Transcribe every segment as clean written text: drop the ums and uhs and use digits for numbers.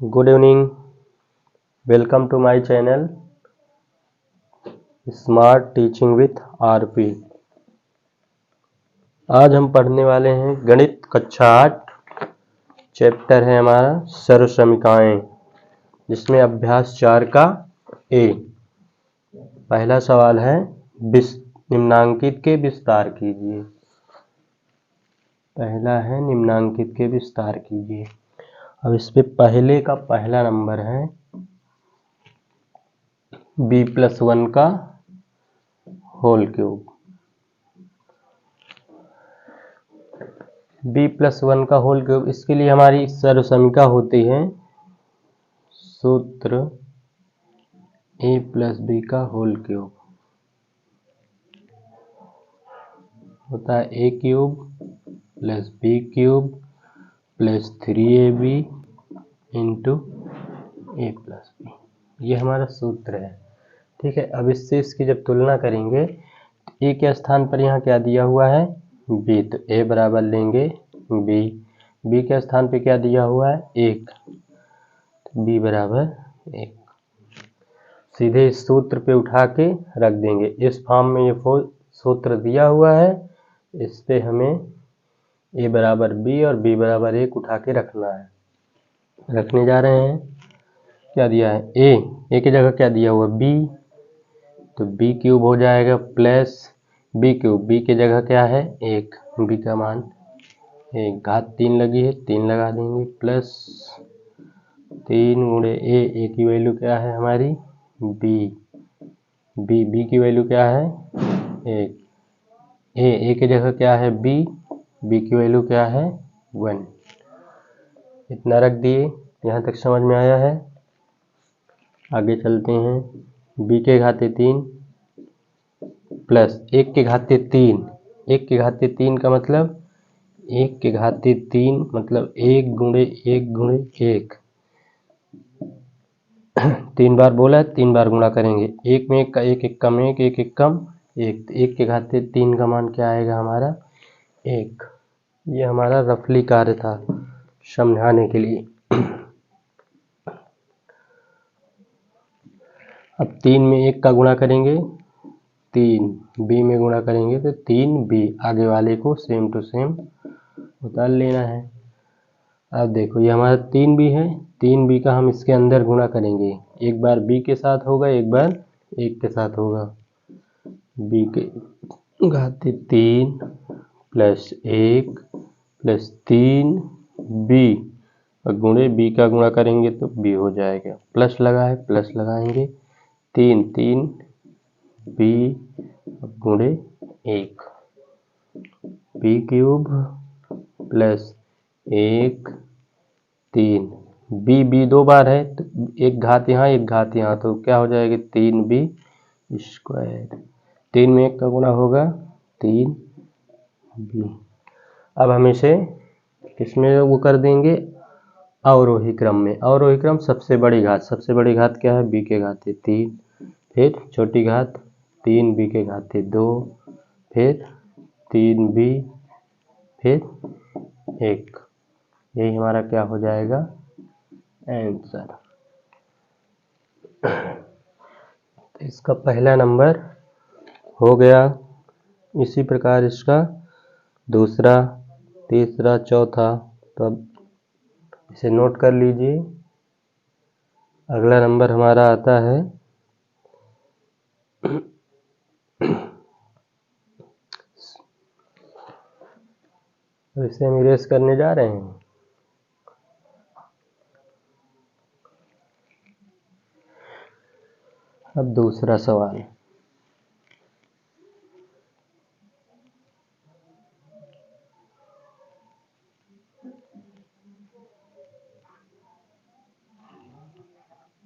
Good evening, welcome to my channel smart teaching with RP. आज हम पढ़ने वाले हैं गणित कक्षा 8। चैप्टर है हमारा सर्वसमीकाएं, जिसमें अभ्यास 4 का ए। पहला सवाल है निम्नांकित के विस्तार कीजिए। पहला है निम्नांकित के विस्तार कीजिए। अब इस पे पहले का पहला नंबर है b+1 का होल क्यूब। b+1 का होल क्यूब, इसके लिए हमारी सर्वसमीका होती है सूत्र a+b का होल क्यूब होता है a³ + b³ + 3ab × a+b। ये हमारा सूत्र है, ठीक है। अब इससे इसकी जब तुलना करेंगे तो a के स्थान पर यहाँ क्या दिया हुआ है b, तो a बराबर लेंगे b के स्थान पे क्या दिया हुआ है 1, तो b बराबर 1। सीधे इस सूत्र पे उठा के रख देंगे। इस फॉर्म में ये सूत्र दिया हुआ है, इस पे हमें a बराबर b और b बराबर 1 उठा के रखना है। रखने जा रहे हैं। क्या दिया है a की जगह क्या दिया हुआ b, तो b³ हो जाएगा प्लस b³ b की जगह क्या है 1, b का मान 1, घात 3 लगी है 3 लगा देंगे, प्लस 3 × a की वैल्यू क्या है हमारी b की वैल्यू क्या है 1, a की जगह क्या है b की वैल्यू क्या है 1। इतना रख दिए। यहाँ तक समझ में आया है। आगे चलते हैं। b के घाते 3 प्लस 1 के घाते 3। 1 के घाते 3 का मतलब 1 के घाते 3 मतलब 1 × 1 × 1। 3 बार बोला है, 3 बार गुणा करेंगे। 1 में 1 का 1 1 कम 1 1 1 कम 1, तो 1 के घाते 3 का मान क्या आएगा हमारा 1। ये हमारा रफली कार्य था समझाने के लिए। अब 3 में 1 का गुणा करेंगे 3, b में गुणा करेंगे तो 3b। आगे वाले को सेम टू सेम उतार लेना है। अब देखो ये हमारा 3b है, 3b का हम इसके अंदर गुणा करेंगे। एक बार b के साथ होगा, एक बार 1 के साथ होगा। b के घाते 3 प्लस 1 प्लस 3b और गुणे b का गुणा करेंगे तो b हो जाएगा। प्लस लगा है, प्लस लगाएंगे 3 b गुणे 1 b³ प्लस 1 3 b 2 बार है तो एक घात यहाँ एक घात यहाँ, तो क्या हो जाएगा 3b²। 3 में 1 का गुणा होगा 3b। अब हम इसे किसमें वो कर देंगे अवरोही क्रम में। अवरोही क्रम सबसे बड़ी घात क्या है b के घाते 3, फिर छोटी घात 3b के घाते 2, फिर 3b, फिर 1। यही हमारा क्या हो जाएगा आंसर। इसका पहला नंबर हो गया। इसी प्रकार इसका दूसरा, तीसरा, चौथा, तो अब इसे नोट कर लीजिए। अगला नंबर हमारा आता है इसे हम इरेज करने जा रहे हैं। अब दूसरा सवाल,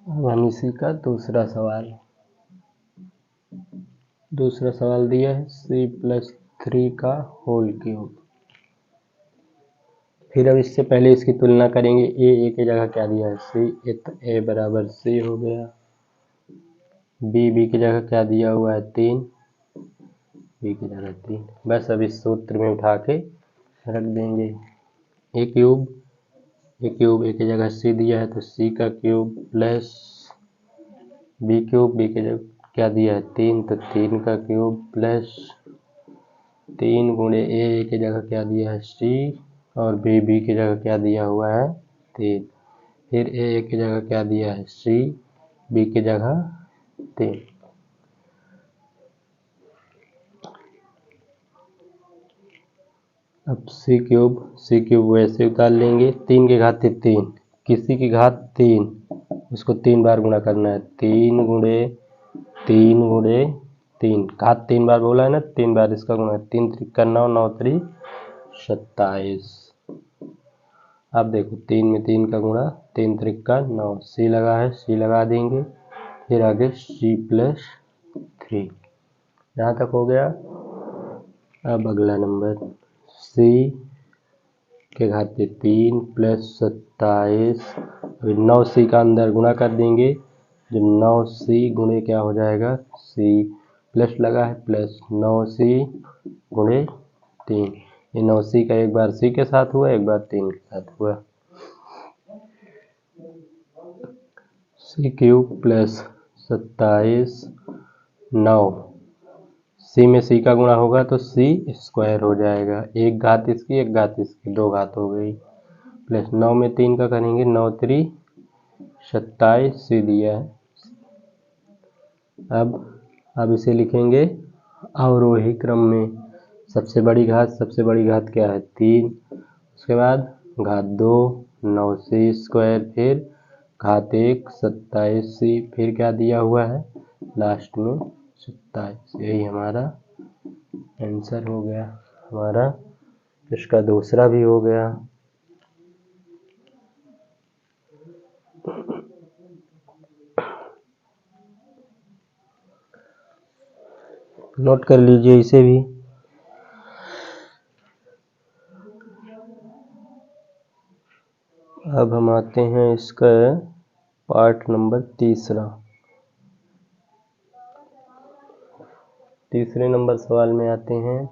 अब हम इसी का दूसरा सवाल दिया है c+3 का होल क्यूब। फिर अब इससे पहले इसकी तुलना करेंगे। a की जगह क्या दिया है c, तो a बराबर c हो गया। b की जगह क्या दिया हुआ है 3, b की जगह 3। बस अब इस सूत्र में उठा के रख देंगे a³ ए क्यूब ए की जगह सी दिया है तो सी का cube plus B cube B की जगह क्या दिया है 3 तो 3 का क्यूब प्लस 3 गुणे ए की जगह क्या दिया है सी और बी की जगह क्या दिया हुआ है 3। फिर ए की जगह क्या दिया है सी बी की जगह 3। अब सी क्यूब वैसे उतार लेंगे 3 की घात 3 किसी की घात 3 उसको 3 बार गुणा करना है 3 गुणे 3 घात 3 बार बोला है ना 3 बार इसका गुणा 3 त्रिक 9 9 3 27। अब देखो 3 में 3 का गुणा 3 त्रिक 9 सी लगा है सी लगा देंगे फिर आगे सी प्लस 3 यहाँ तक हो गया। अब अगला नंबर सी के घात 3 प्लस 27 अभी 9 सी का अंदर गुणा कर देंगे जो 9 सी गुणे क्या हो जाएगा सी प्लस लगा है प्लस 9 सी गुणे 3 ये 9 सी का एक बार सी के साथ हुआ एक बार 3 के साथ हुआ सी क्यूब प्लस 27 9 सी में सी का गुणा होगा तो सी स्क्वायर हो जाएगा एक घात इसकी एक घात इसकी 2 घात हो गई प्लस 9 में 3 का करेंगे 9 3 27 सी दिया है। अब इसे लिखेंगे अवरोही क्रम में सबसे बड़ी घात क्या है 3 उसके बाद घात 2 9 सी स्क्वायर फिर घात 1 27 सी फिर क्या दिया हुआ है लास्ट में 27। यही हमारा आंसर हो गया हमारा इसका दूसरा भी हो गया। नोट कर लीजिए इसे भी। अब हम आते हैं इसका पार्ट नंबर तीसरे नंबर सवाल में आते हैं।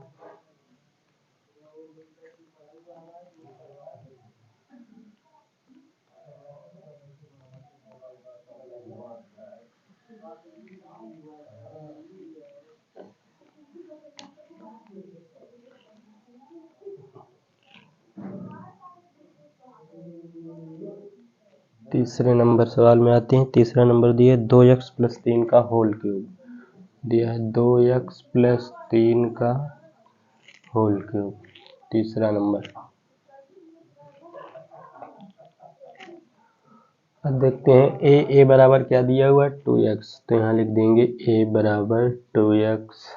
तीसरे नंबर सवाल में आते हैं। तीसरा नंबर दिया 2x प्लस 3 का होल क्यूब दिया है 2x प्लस 3 का होल क्यूब तीसरा नंबर। अब देखते हैं ए बराबर क्या दिया हुआ है 2x तो यहाँ लिख देंगे a बराबर 2x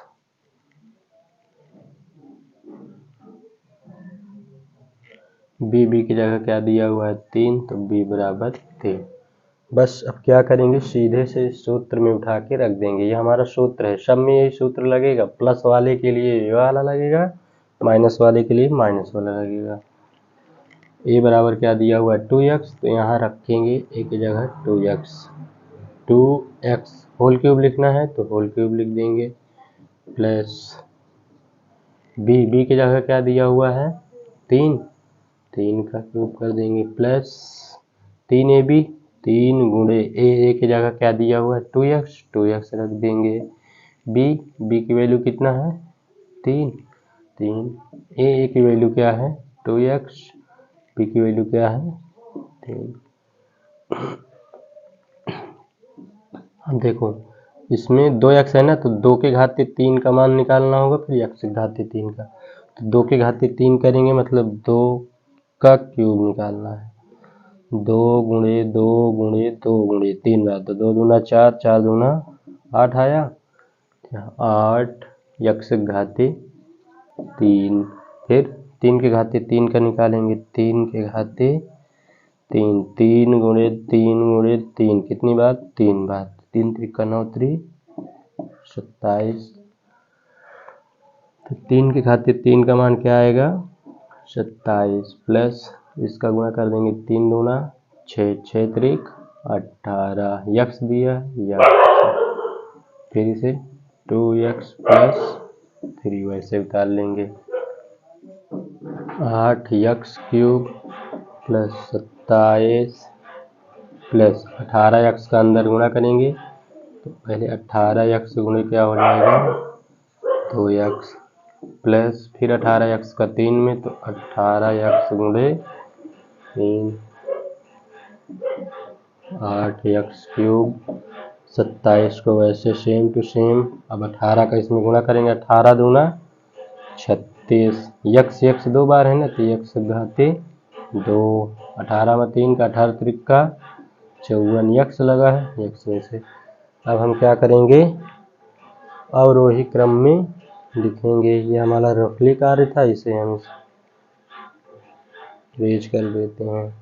बी की जगह क्या दिया हुआ है 3 तो b बराबर 3। बस अब क्या करेंगे सीधे से सूत्र में उठा के रख देंगे। ये हमारा सूत्र है सब में यही सूत्र लगेगा प्लस वाले के लिए ये वाला लगेगा माइनस वाले के लिए माइनस वाला लगेगा। ए बराबर क्या दिया हुआ है 2x तो यहाँ रखेंगे ए की जगह 2x होल क्यूब लिखना है तो होल क्यूब लिख देंगे प्लस बी की जगह क्या दिया हुआ है 3 का क्यूब कर देंगे प्लस 3ab 3 गुणे ए की जगह क्या दिया हुआ है 2x रख देंगे बी की वैल्यू कितना है 3 ए की वैल्यू क्या है 2x बी की वैल्यू क्या है 3। अब देखो इसमें 2x है ना तो 2 के घात 3 का मान निकालना होगा फिर x के घात 3 का तो 2 के घात 3 करेंगे मतलब 2 का क्यूब निकालना है 2 गुणे 2 गुणे 2 गुणे 3 बार तो 2 दूना 4 4 दूना 8 आया 8 x के घात 3 फिर 3 के घात 3 का निकालेंगे 3 के घात 3 गुणे 3 कितनी बार 3 बार 3 त्रिक 9 3 27 तो 3 के घात 3 का मान क्या आएगा 27 प्लस इसका गुणा कर देंगे 3 दूना 6 त्रिक 18 यक्स दिया फिर इसे 2x प्लस 3 वैसे उतार लेंगे 8x cube plus 27 plus 18x का अंदर गुणा करेंगे तो पहले 18x गुणे क्या हो जाएगा 2x प्लस फिर 18x का 3 में तो 18x गुणे 3 8x क्यूब 27 को वैसे सेम टू सेम। अब 18 का इसमें गुणा करेंगे 18 दूना 36 यक्स दो बार है ना तो यक्स घाते 2 18 में 3 का 18 त्रिका 54 यक्स लगा है यक्स में से। अब हम क्या करेंगे अवरोही क्रम में लिखेंगे। ये हमारा रफली कार्य था इसे हम रेज कर देते हैं।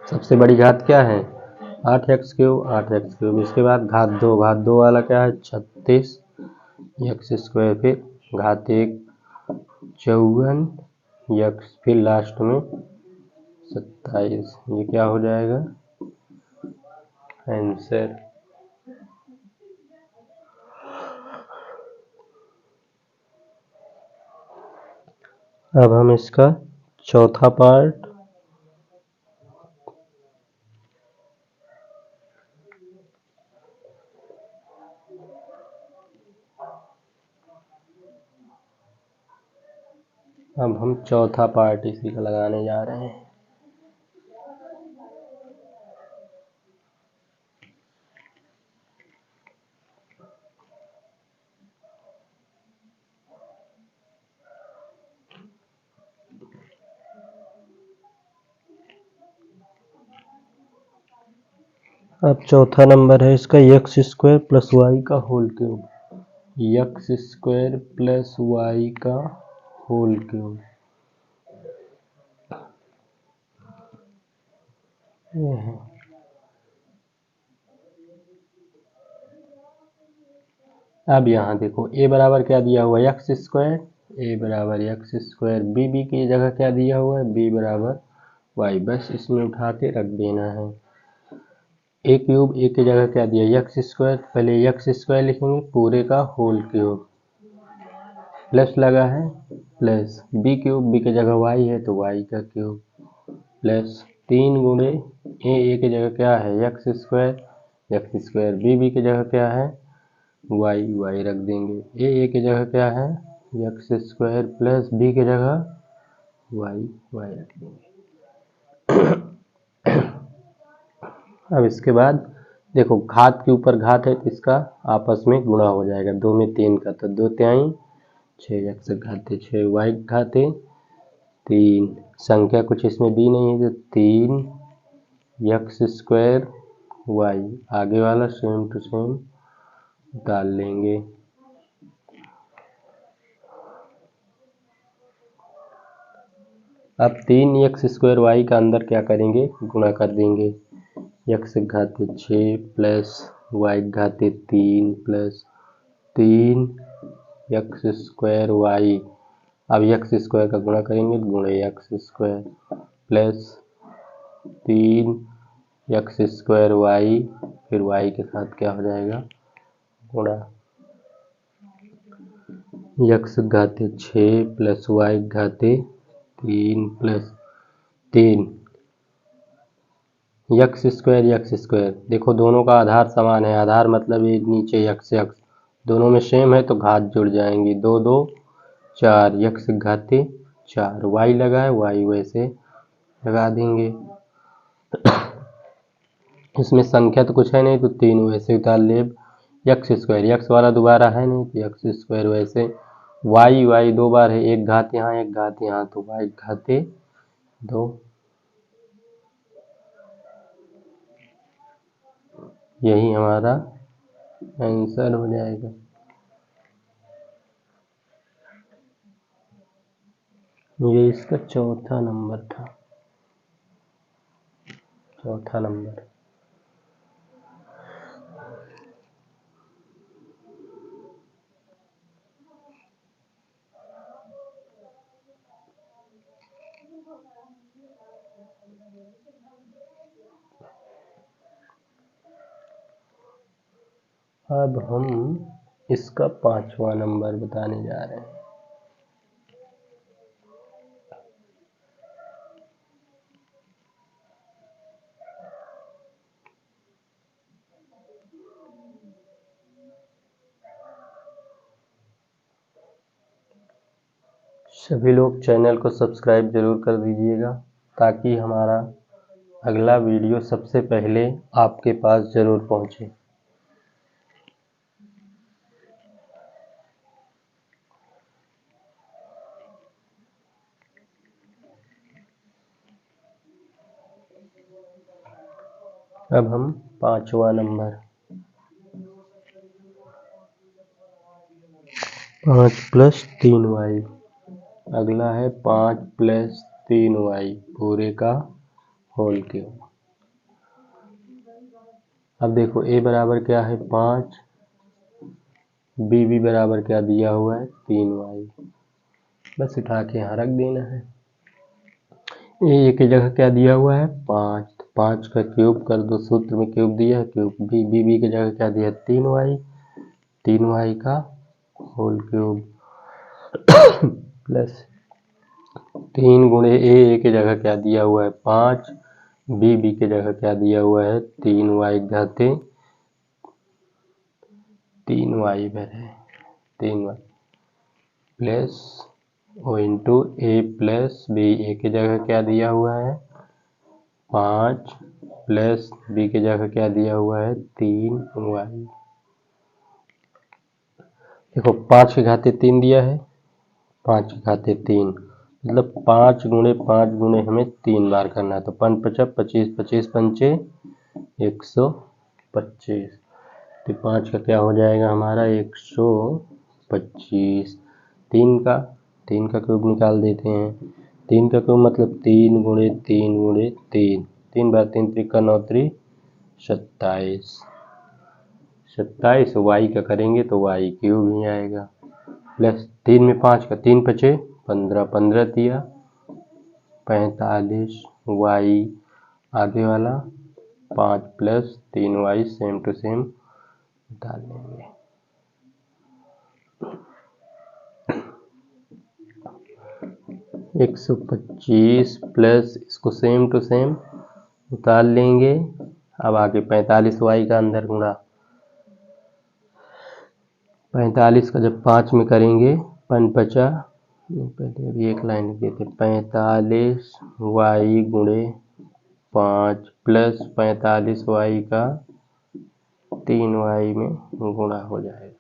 सबसे बड़ी घात क्या है 8x क्यूब इसके बाद घात दो वाला क्या है 36 यक्स स्क्वायर फिर घात 1 54 यक्स फिर लास्ट में 27। ये क्या हो जाएगा आंसर। अब हम इसका चौथा पार्ट इसी का लगाने जा रहे हैं। अब चौथा नंबर है इसका एक्स स्क्वायर प्लस वाई का whole cube X square plus Y का होल क्यूब। ये है अब यहाँ देखो a बराबर क्या दिया हुआ है एक्स स्क्वायर a बराबर एक्स स्क्वायर बी की जगह क्या दिया हुआ है b बराबर वाई। बस इसमें उठा के रख देना है। ए क्यूब ए की जगह क्या दिया एक्स स्क्वायर पहले एक्स स्क्वायर लिखेंगे पूरे का होल क्यूब प्लस लगा है प्लस बी क्यूब बी की जगह वाई है तो वाई का क्यूब प्लस 3 गुणे ए की जगह क्या है एक्स स्क्वायर बी की जगह क्या है वाई रख देंगे। ए की जगह क्या है एक्स स्क्वायर प्लस बी की जगह वाई रख देंगे। अब इसके बाद देखो घात के ऊपर घात है तो इसका आपस में गुणा हो जाएगा 2 में 3 का तो 2 तिहाई 6 एक्स घाते 6 वाई घाते 3 संख्या कुछ इसमें दी नहीं है तो 3 एक्स स्क्वायर वाई आगे वाला सेम टू सेम डाल लेंगे। अब 3 एक्स स्क्वायर वाई का अंदर क्या करेंगे गुणा कर देंगे एक्स घाते 6 प्लस वाई घाते 3 प्लस 3 एक्स स्क्वायर वाई। अब एक्स स्क्वायर का गुणा करेंगे गुणे x square plus 3 x square y फिर वाई के साथ क्या हो जाएगा गुणा एक्स घाते 6 प्लस वाई घाते 3 प्लस 3 एक्स स्क्वायर देखो दोनों का आधार समान है। आधार मतलब ये नीचे एक्स दोनों में सेम है तो घात जुड़ जाएंगी 2 2 4 एक्स घाते 4 वाई लगा है वाई वैसे लगा देंगे। इसमें संख्या तो कुछ है नहीं तो 3 वैसे उतार ले। एक्स स्क्वायर एक्स वाला दोबारा है नहीं तो एक्स स्क्वायर वैसे वाई 2 बार है एक घात यहाँ तो वाई घाते 2। यही हमारा आंसर हो जाएगा। ये इसका चौथा नंबर था। चौथा नंबर अब हम इसका 5वां नंबर बताने जा रहे हैं। सभी लोग चैनल को सब्सक्राइब जरूर कर दीजिएगा ताकि हमारा अगला वीडियो सबसे पहले आपके पास जरूर पहुंचे। अब हम 5वां नंबर 5 + 3y, अगला है 5 + 3y पूरे का होल क्यूब। अब देखो a बराबर क्या है 5, b बराबर क्या दिया हुआ है 3y, बस उठा के यहाँ रख देना है। a की जगह क्या दिया हुआ है 5, तो 5 का क्यूब कर दो, सूत्र में क्यूब दिया है क्यूब। b की जगह क्या दिया 3y का होल क्यूब प्लस 3 गुणे a की जगह क्या दिया हुआ है 5, b की जगह क्या दिया हुआ है 3y घाते 3y भरे 3y प्लस ओ into a plus b, a की जगह क्या दिया हुआ है 5 प्लस b की जगह क्या दिया हुआ है 3y। देखो 5 के घाते 3 दिया है, 5 के घाते 3 मतलब 5 गुणे 5 गुणे हमें 3 बार करना है, तो 5 × 25 25 पंचे 125, तो 5 का क्या हो जाएगा हमारा 125। 3 का क्यूब निकाल देते हैं, 3 का क्यूब मतलब 3 गुणे 3 गुणे 3, 3 बार 3 त्रिका 9 त्रि 27, 27 y का करेंगे तो y क्यूब ही आएगा, प्लस 3 में 5 का 3 × 5 15, 15 दिया 45, y आगे वाला 5 + 3y सेम टू सेम डाल लेंगे। एक 125 प्लस इसको सेम टू सेम उतार लेंगे। अब आगे 45y का अंदर गुणा, 45 का जब 5 में करेंगे 5 × 5 पहले अभी एक लाइन लिखे थे 45y गुणे 5 प्लस 45y का 3y में गुणा हो जाएगा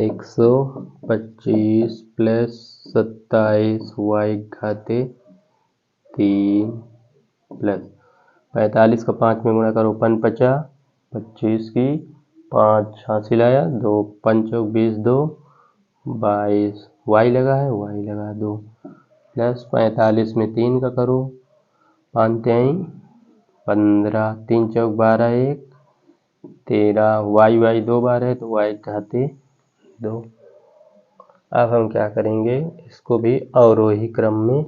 125 प्लस 27y घाते 3 प्लस 45 का 5 में गुणा करो 5 × 5 25 की 5 हासिल आया 2 5 × 20 2 22, y लगा है y लगा 2 प्लस 45 में 3 का करो 5 3 15 3 चौक 12 1 13, y 2 बार है तो y घाते 2। अब हम क्या करेंगे इसको भी अवरोही क्रम में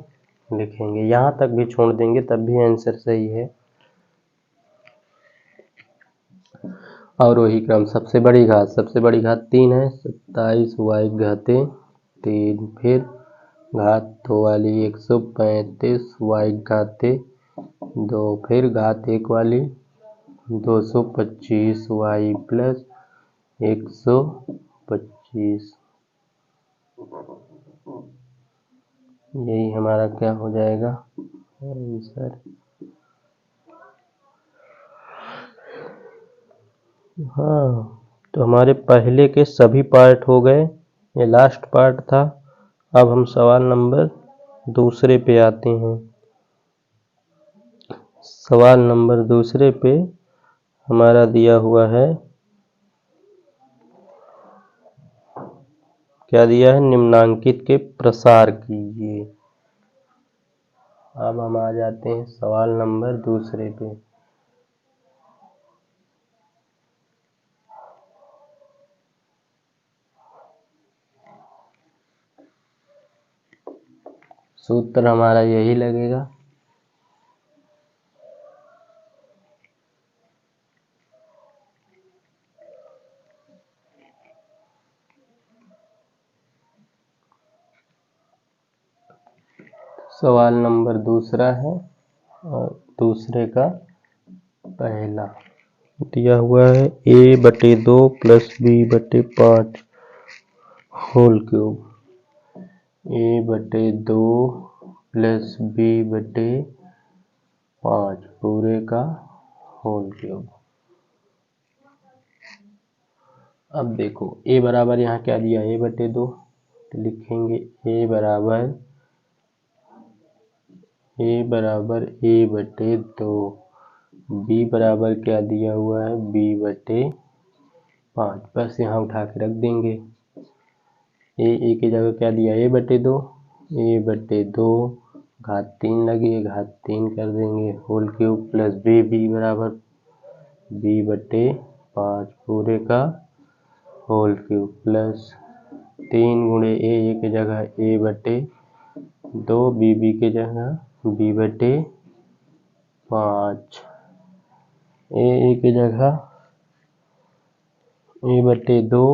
लिखेंगे, यहाँ तक भी छोड़ देंगे तब भी आंसर सही है। अवरोही क्रम सबसे बड़ी घात 3 है 27y घाते 3, फिर घात 2 वाली 135y घाते 2, फिर घात 1 वाली 225y प्लस 125, यही हमारा क्या हो जाएगा आंसर। हाँ, तो हमारे पहले के सभी पार्ट हो गए, ये लास्ट पार्ट था। अब हम सवाल नंबर दूसरे पे आते हैं। सवाल नंबर दूसरे पे हमारा दिया हुआ है, क्या दिया है निम्नांकित के प्रसार कीजिए। अब हम आ जाते हैं सवाल नंबर दूसरे पे। सूत्र हमारा यही लगेगा, सवाल नंबर दूसरा है और दूसरे का पहला दिया हुआ है a/2 + b/5 whole cube. a/2 plus b/5 पूरे का होल क्यूब। अब देखो a बराबर यहाँ क्या दिया, a/2, तो लिखेंगे a बराबर a/2, b बराबर क्या दिया हुआ है, b/5, बस यहाँ उठा के रख देंगे। a की जगह क्या दिया, a/2 घात 3 लगी है, घात 3 कर देंगे होल क्यूब, प्लस b बराबर b/5 पूरे का होल क्यूब, प्लस 3 गुणे a की जगह a/2, b की जगह b/5, a की जगह a/2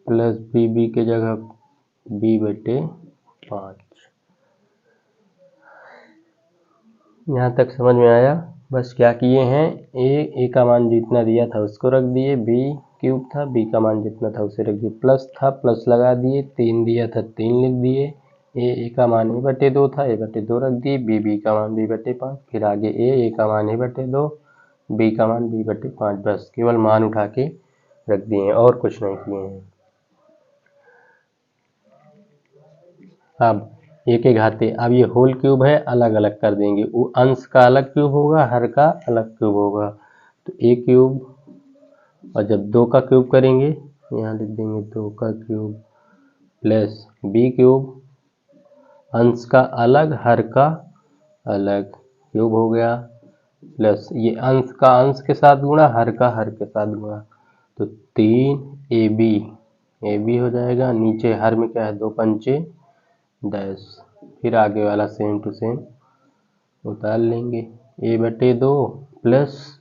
प्लस b की जगह b/5। यहाँ तक समझ में आया। बस क्या किए हैं, a का मान जितना दिया था उसको रख दिए, b क्यूब था, b का मान जितना था उसे रख दिए, प्लस था प्लस लगा दिए, 3 दिया था 3 लिख दिए, a का मान a/2 था, a/2 रख दिए, b का मान b/5, फिर आगे a का मान a/2, b का मान b/5, बस केवल मान उठा के रख दिए हैं और कुछ नहीं किए हैं। अब a के घाते, अब ये होल क्यूब है, अलग अलग कर देंगे, वो अंश का अलग क्यूब होगा, हर का अलग क्यूब होगा, तो a क्यूब, और जब 2 का क्यूब करेंगे यहाँ लिख देंगे 2 का क्यूब, प्लस b क्यूब, अंश का अलग हर का अलग क्यूब हो गया, प्लस ये अंश का अंश के साथ गुणा, हर का हर के साथ गुणा, तो 3ab हो जाएगा, नीचे हर में क्या है 2 पंचे 10, फिर आगे वाला सेम टू सेम उतार लेंगे, a/2 प्लस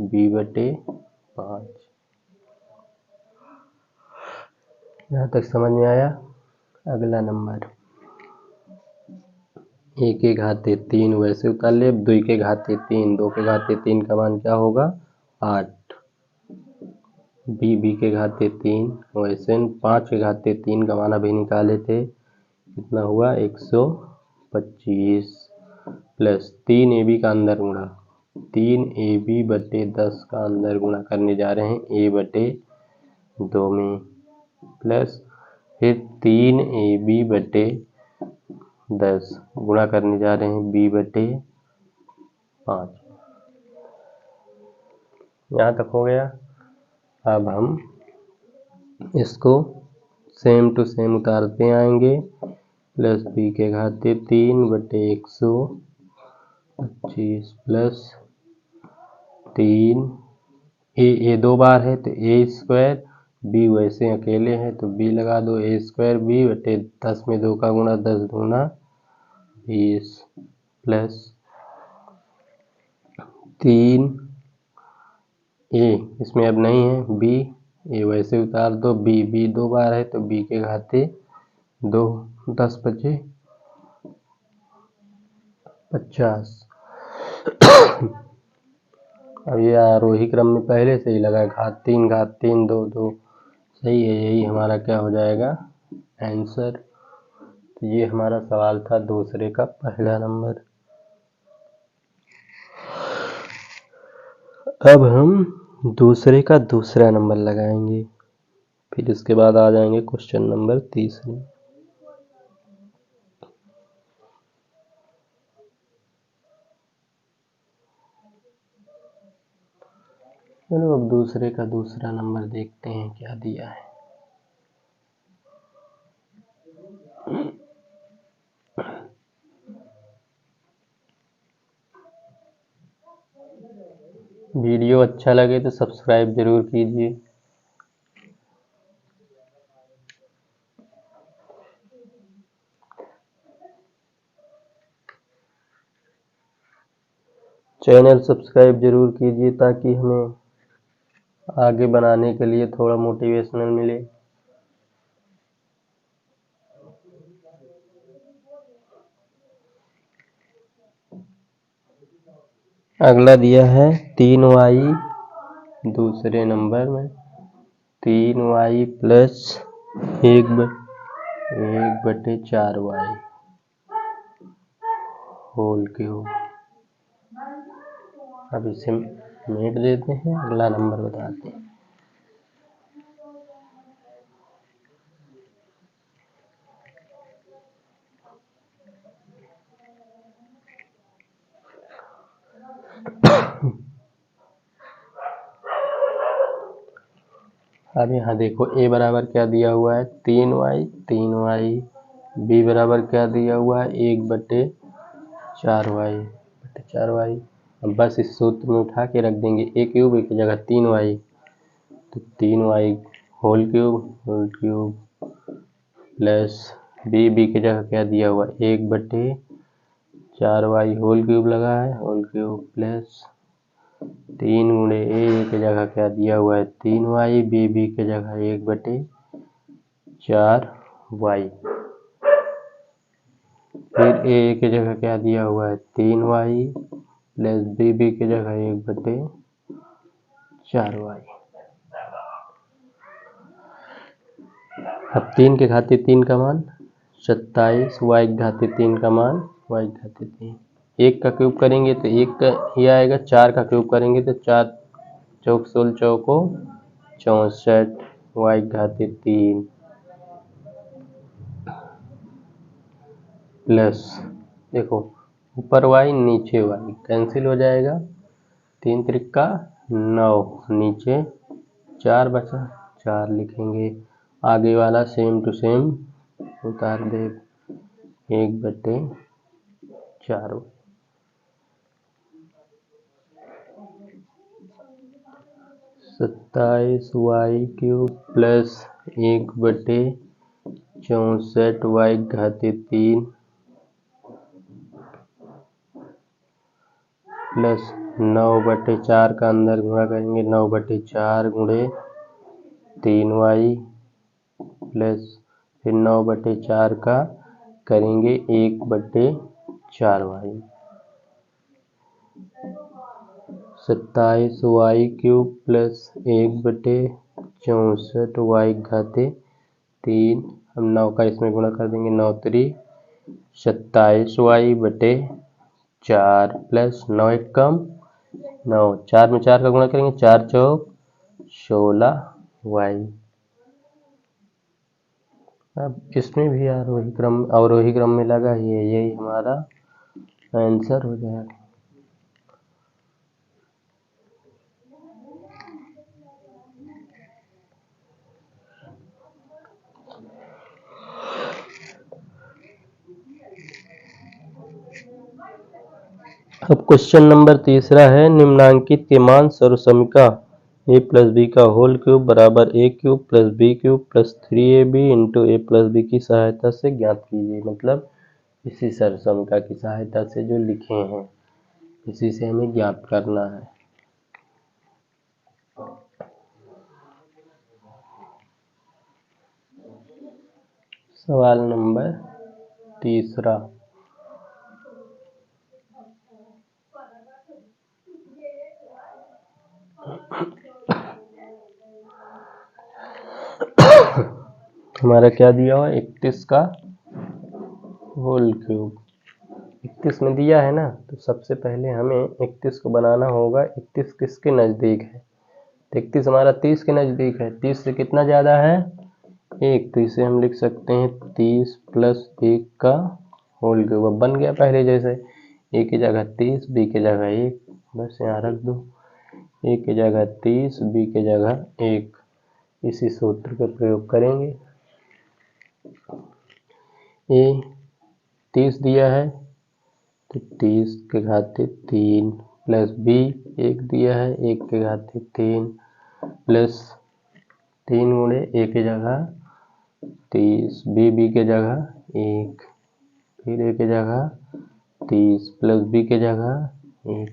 b/5। यहाँ तक समझ में आया। अगला नंबर, a के घाते 3 वैसे उतार ले, 2 के घाते 3, 2 के घाते 3 का मान क्या होगा 8, b के घाते 3 वैसे, 5 के घाते 3 का मान अभी निकाले थे, कितना हुआ 125, प्लस 3ab का अंदर गुणा, 3ab/10 का अंदर गुणा करने जा रहे हैं a/2 में, प्लस फिर 3ab/10 गुणा करने जा रहे हैं b/5। यहाँ तक हो गया। अब हम इसको सेम टू सेम उतारते आएंगे, प्लस b के घाते 3/125 प्लस 3, a 2 बार है तो a², b वैसे अकेले है तो b लगा दो, a²b/10 में 2 का गुणा, 10 दूना 20, प्लस 3a इसमें अब नहीं है, b a वैसे उतार दो, b 2 बार है तो b के घाते 2, 10 बचे 50। अब ये आरोही क्रम में पहले से ही लगा, घात 3 2 2, सही है, यही हमारा क्या हो जाएगा आंसर। तो ये हमारा सवाल था दूसरे का पहला नंबर। अब हम दूसरे का दूसरा नंबर लगाएंगे, फिर इसके बाद आ जाएंगे क्वेश्चन नंबर तीसरे। चलो अब दूसरे का दूसरा नंबर देखते हैं क्या दिया है। वीडियो अच्छा लगे तो सब्सक्राइब जरूर कीजिए। चैनल सब्सक्राइब जरूर कीजिए ताकि हमें आगे बनाने के लिए थोड़ा मोटिवेशनल मिले। अगला दिया है 3y, दूसरे नंबर में 3y plus 1 1/4y whole cube. अब इसे मिट देते हैं, अगला नंबर बताते हैं। अब यहाँ देखो a बराबर क्या दिया हुआ है 3y, b बराबर क्या दिया हुआ है 1/4y। अब बस इस सूत्र में उठा के रख देंगे a क्यूब की जगह 3y, तो 3y whole cube plus b की जगह क्या दिया हुआ 1/4y होल क्यूब लगा है, होल क्यूब प्लस 3 गुणे a की जगह क्या दिया हुआ है 3y, b की जगह 1/4y, फिर a की जगह क्या दिया हुआ है 3y प्लस b की जगह 1/4y। अब 3 के घाते 3 का मान 27, y के घाते 3 का मान y के घाते 3। 1 का क्यूब करेंगे तो 1 का ही आएगा, 4 का क्यूब करेंगे तो 4 चौक 16 चौको 64, y के घाते 3 प्लस देखो ऊपर y नीचे y कैंसिल हो जाएगा, 3 त्रिका 9, नीचे 4 बचा, 4 लिखेंगे। आगे वाला सेम टू सेम उतार दे 1/4। 27y cube plus 1/64y घाते 3 plus 9/4 का अंदर गुणा करेंगे 9/4 गुणे 3y प्लस फिर 9/4 का करेंगे 1/4y। 27y cube plus 1/64y घाते 3, हम 9 का इसमें गुणा कर देंगे 9 3 27y/4 प्लस 9 1 कम 9, 4 में 4 का गुणा करेंगे 4 चौक 16y। अब इसमें भी अवरोही क्रम में लगा ही है, यही हमारा आंसर हो जाएगा। अब क्वेश्चन नंबर 3 है, निम्नांकित के मान सर्वसमीका a प्लस बी का होल क्यूब बराबर a cube plus B cube plus 3ab into a plus B की सहायता से ज्ञात कीजिए। मतलब इसी सर्वसमीका की सहायता से जो लिखे हैं इसी से हमें ज्ञात करना है। सवाल नंबर 3 हमारा क्या दिया हुआ 31 का होल क्यूब। 31 में दिया है ना, तो सबसे पहले हमें 31 को बनाना होगा। 31 किसके नज़दीक है, तो 31 हमारा 30 के नज़दीक है। 30 से कितना ज़्यादा है 1, तो इसे हम लिख सकते हैं 30 प्लस 1 का होल क्यूब। अब बन गया पहले जैसे, a की जगह 30, b की जगह 1, बस यहाँ रख दो। a की जगह 30, b की जगह 1, इसी सूत्र का प्रयोग करेंगे। a 30 दिया है तो 30 के घाते 3 प्लस b 1 दिया है 1 के घाते 3 प्लस 3 गुणे a की जगह 30, b की जगह 1, फिर a की जगह 30 प्लस b की जगह 1।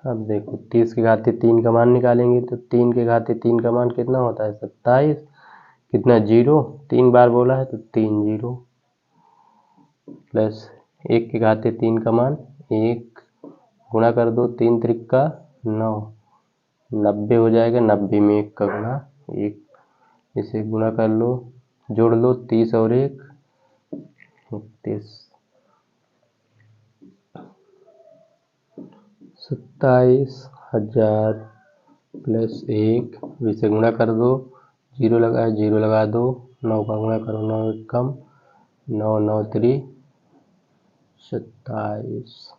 अब देखो 30 के घाते 3 का मान निकालेंगे तो 3 के घाते 3 का मान कितना होता है 27, कितना 0, 3 बार बोला है तो 3 0 प्लस 1 के घाते 3 का मान 1, गुणा कर दो 3 त्रिका 9, 90 हो जाएगा। 90 में 1 का गुणा 1, इसे गुणा कर लो जोड़ लो 30 और 1 31, 27,000 प्लस 1, इसे गुणा कर दो, 0 लगा है 0 लगा दो, 9 का गुणा करो, 9 एक कम, 9 9 3 27।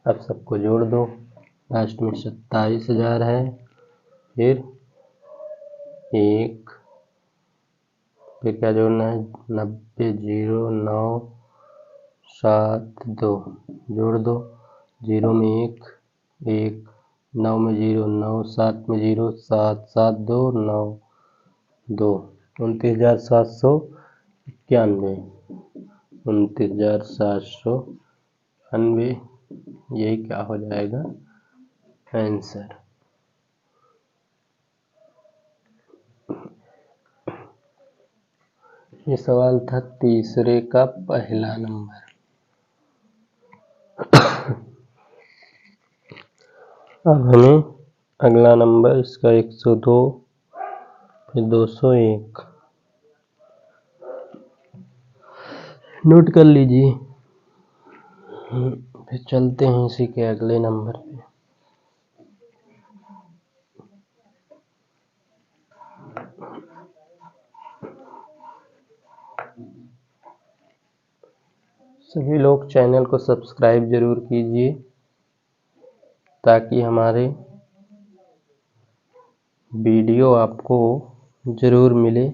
अब सबको जोड़ दो, लास्ट में 27,000 है, फिर 1, फिर क्या जोड़ना है 90 0 9 7 2, जोड़ दो, 0 में 1 1, 9 में 0 9, 7 में 0 7 7 2 9 2, 29,791, 29,791, यही क्या हो जाएगा आंसर। ये सवाल था तीसरे का पहला नंबर। अब हमें अगला नंबर इसका 102, फिर 201 नोट कर लीजिए। फिर चलते हैं इसी के अगले नंबर पे। सभी लोग चैनल को सब्सक्राइब जरूर कीजिए ताकि हमारे वीडियो आपको जरूर मिले।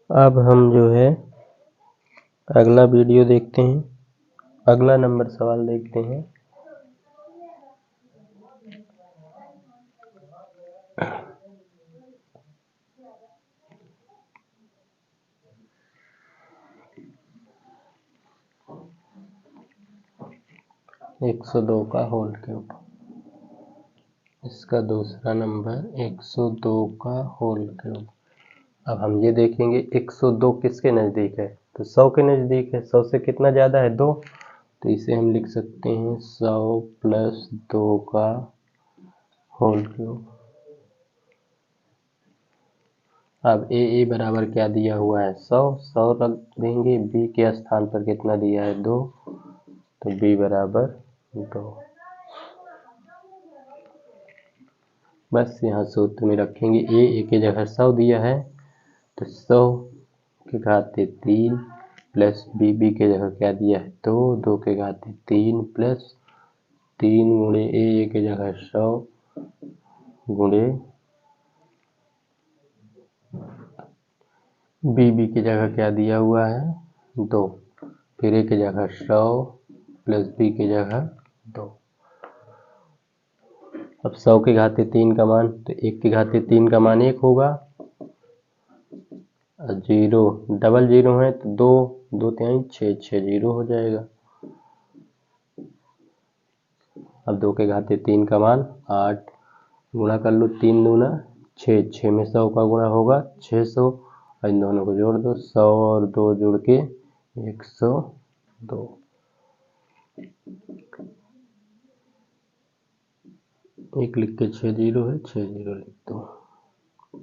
अब हम जो है अगला वीडियो देखते हैं, अगला नंबर सवाल देखते हैं। एक 102 का होल क्यूब, इसका दूसरा नंबर 102 का होल क्यूब। अब हम ये देखेंगे 102 किसके नज़दीक है, तो 100 के नज़दीक है। 100 से कितना ज़्यादा है 2, तो इसे हम लिख सकते हैं 100 प्लस 2 का होल क्यूब। अब ए बराबर क्या दिया हुआ है 100, 100 रख देंगे, बी के स्थान पर कितना दिया है 2, तो बी बराबर 2। बस यहाँ सूत्र में रखेंगे ए की जगह 100 दिया है, तो 100 के घाते 3 प्लस बी के जगह क्या दिया है 2, 2 के घाते 3 प्लस 3 गुणे ए के जगह 100 गुणे बी की जगह क्या दिया हुआ है 2, फिर ए की जगह 100 प्लस बी की जगह 2। अब 100 के घाते 3 का मान, तो 1 के घाते 3 का मान 1 होगा, 0 डबल 0 है तो 2 2 3 6 6 0 हो जाएगा। अब 2 के घाते 3 का मान 8, गुणा कर लो, 3 दूना 6, 6 में 100 का गुणा होगा 600, और इन दोनों को जोड़ दो, 100 और 2 जुड़ के 102। एक लिख के 6 0 है, 6 0 लिख दो,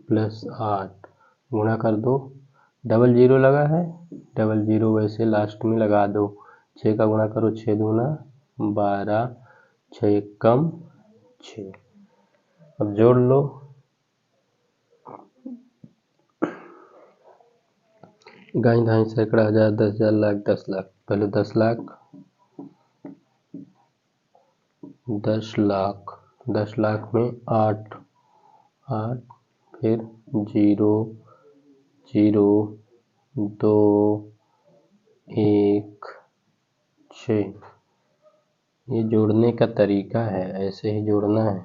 प्लस 8 गुणा कर दो, डबल 0 लगा है, डबल 0 वैसे लास्ट में लगा दो, 6 का गुणा करो, 6 दूना 12, 6 कम 6। अब जोड़ लो, गाय धाई सैकड़ा हजार 10,000 लाख 10 लाख, पहले 10 लाख 10 लाख 10 लाख में 8 8, फिर 0 0 2 1 6। ये जोड़ने का तरीका है, ऐसे ही जोड़ना है।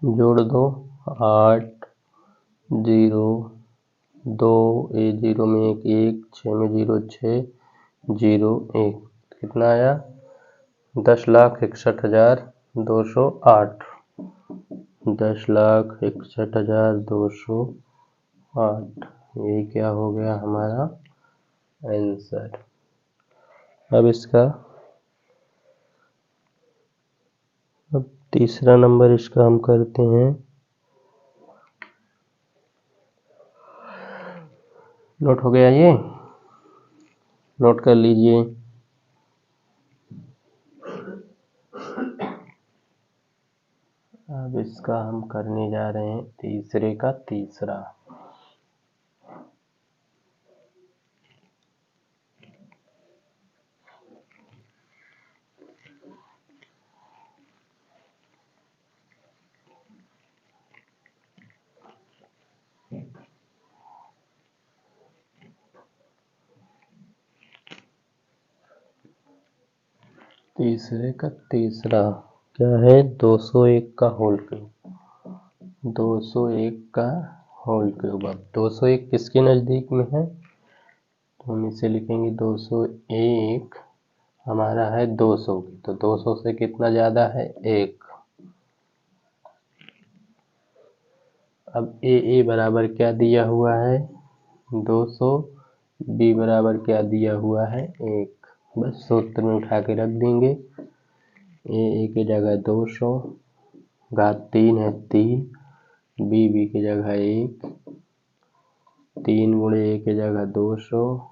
जोड़ दो, 8 0 2 0 में 1 1, 6 में 0 6 0 1, कितना आया 10,61,208, 10,61,208। 8। ये क्या हो गया हमारा आंसर। अब तीसरा नंबर इसका हम करते हैं। नोट हो गया, ये नोट कर लीजिए। अब इसका हम करने जा रहे हैं तीसरे का तीसरा। तीसरे का तीसरा क्या है, 201 का होल क्यूब। 201 का होल क्यूब। अब 201 किसके नज़दीक में है, तो हम इसे लिखेंगे 201 हमारा है 200 की, तो 200 से कितना ज़्यादा है, 1। अब ए बराबर क्या दिया हुआ है, 200। बी बराबर क्या दिया हुआ है, 1। बस सूत्र में उठा के रख देंगे। ए की जगह 200, घात 3 है 3, बी की जगह 1, 3 गुणे ए की जगह 200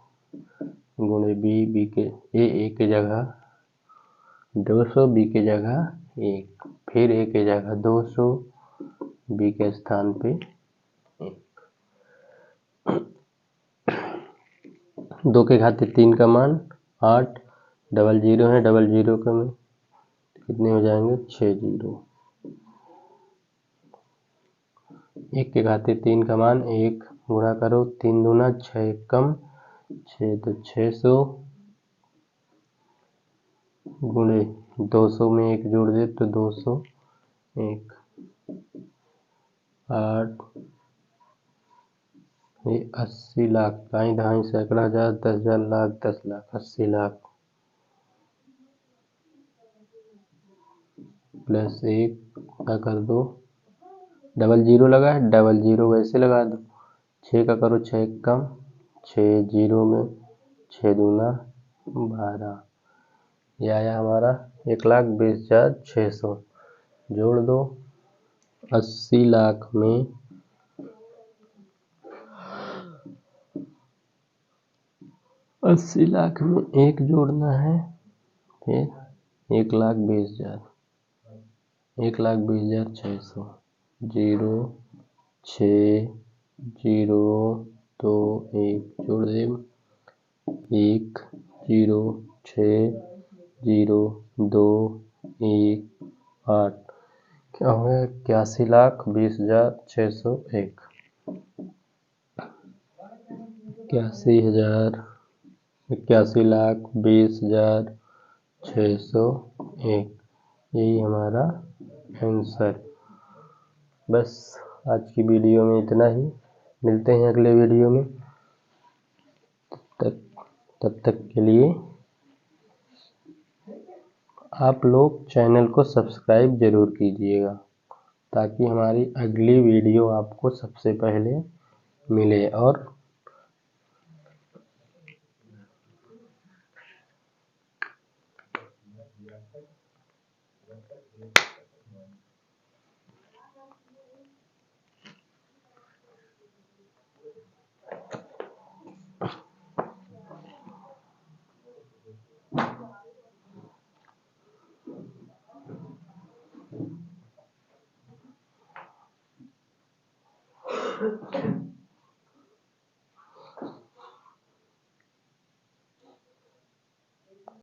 गुणे बी के ए की जगह 200, बी की जगह 1, फिर ए की जगह 200, बी के स्थान पे 1। 2 के घाते 3 का मान 8, डबल जीरो है, डबल जीरो का में कितने हो जाएंगे, 6 जीरो। 1 के घाते 3 का मान 1, गुणा करो 3 दूना 6, 1 कम 6, तो 600 गुणे 200 में 1 जोड़ दे तो 201। 8 ये 80 लाख, दाई दहाई सैकड़ा हजार, 10,000 लाख, 10 लाख, 80 लाख प्लस 1 का कर दो, डबल जीरो लगा है, डबल जीरो वैसे लगा दो। 6 का करो 6 कम 6 जीरो में 6 दूना 12। यह आया हमारा 1,20,600। जोड़ दो 80 लाख में 80 लाख में 1 जोड़ना है, फिर 1,20,000, 1,20,600। 0 6 0 2 1 जोड़ दे 1 0 6 0 2 1 8। क्या हो गया, 81,20,601। 81,20,601, यही हमारा आंसर। बस आज की वीडियो में इतना ही, मिलते हैं अगले वीडियो में। तब तक के लिए आप लोग चैनल को सब्सक्राइब ज़रूर कीजिएगा, ताकि हमारी अगली वीडियो आपको सबसे पहले मिले। और